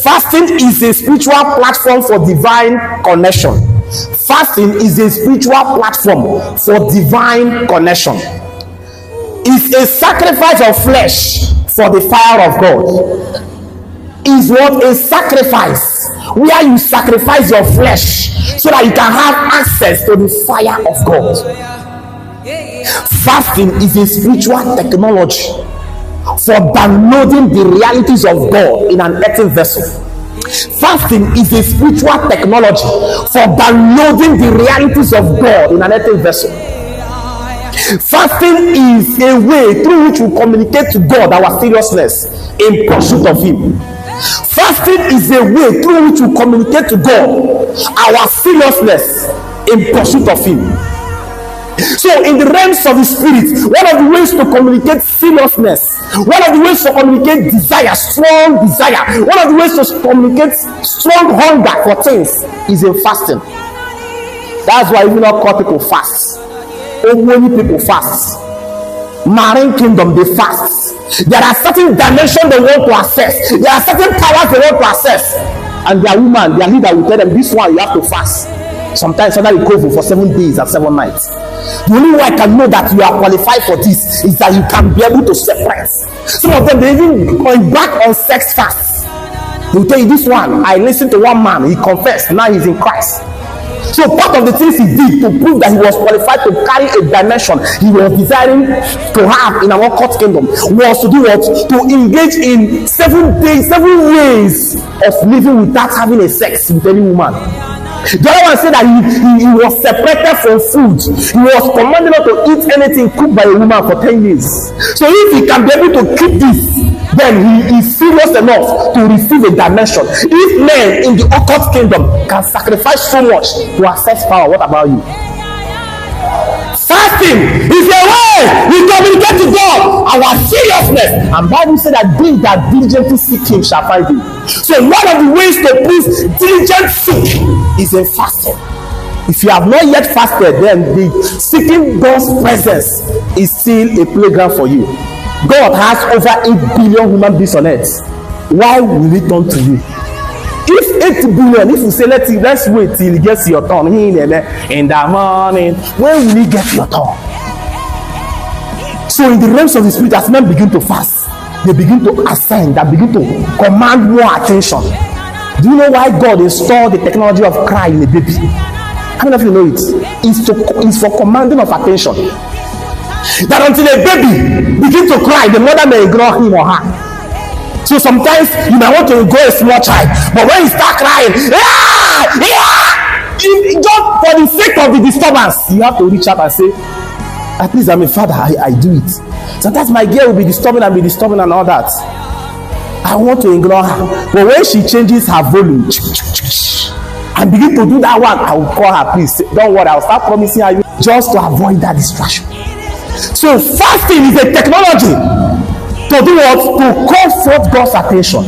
Fasting is a spiritual platform for divine connection. Fasting is a spiritual platform for divine connection. It's a sacrifice of flesh for the fire of God. Is what? A sacrifice where you sacrifice your flesh so that you can have access to the fire of God. Fasting is a spiritual technology for downloading the realities of God in an earthen vessel. Fasting is a spiritual technology for downloading the realities of God in an earthen vessel. Fasting is a way through which we communicate to God our seriousness in pursuit of Him. Fasting is a way through which we communicate to God our seriousness in pursuit of Him. So in the realms of the spirit, one of the ways to communicate seriousness, one of the ways to communicate desire, strong desire, one of the ways to communicate strong hunger for things is in fasting. That's why we not call people fast. Only people fast. Marine kingdom, they fast. There are certain dimensions they want to access. There are certain powers they want to access. And their woman, their leader will tell them, this one you have to fast. Sometimes somebody go for 7 days and 7 nights. The only way I can know that you are qualified for this is that you can be able to separate. Some of them, they even going back on sex fasts. They will tell you, this one, I listened to one man, he confessed, now he's in Christ. So part of the things he did to prove that he was qualified to carry a dimension he was desiring to have in our court kingdom was to do what? To engage in 7 days, 7 ways of living without having a sex with any woman. The other one said that he was separated from food. He was commanded not to eat anything cooked by a woman for 10 years. So if he can be able to keep this, then he is serious enough to receive a dimension. If men in the occult kingdom can sacrifice so much to access power, what about you? Fasting is a way we communicate to God our seriousness. And Bible said that they that diligently seek Him shall find Him. So one of the ways to please diligent seek is in fasting. If you have not yet fasted, then the seeking God's presence is still a playground for you. God has over 8 billion human beings on earth. Why will He turn to you? If 8 billion, if you say let's wait till He gets your turn in the morning, when will He get your turn? So in the realms of the spirit, as men begin to fast, they begin to ascend, they begin to command more attention. Do you know why God installed the technology of cry in a baby? How many of you know it? It's for commanding of attention. That until a baby begins to cry, the mother may ignore him or her. So sometimes you might want to go a small child, but when you start crying, just for the sake of the disturbance, you have to reach out and say, please, I'm a father, I do it. Sometimes my girl will be disturbing and all that. I want to ignore her, but when she changes her volume and begin to do that one, I will call her, please don't worry, I'll start promising her just to avoid that distraction. So fasting is a technology to do what? To call forth God's attention.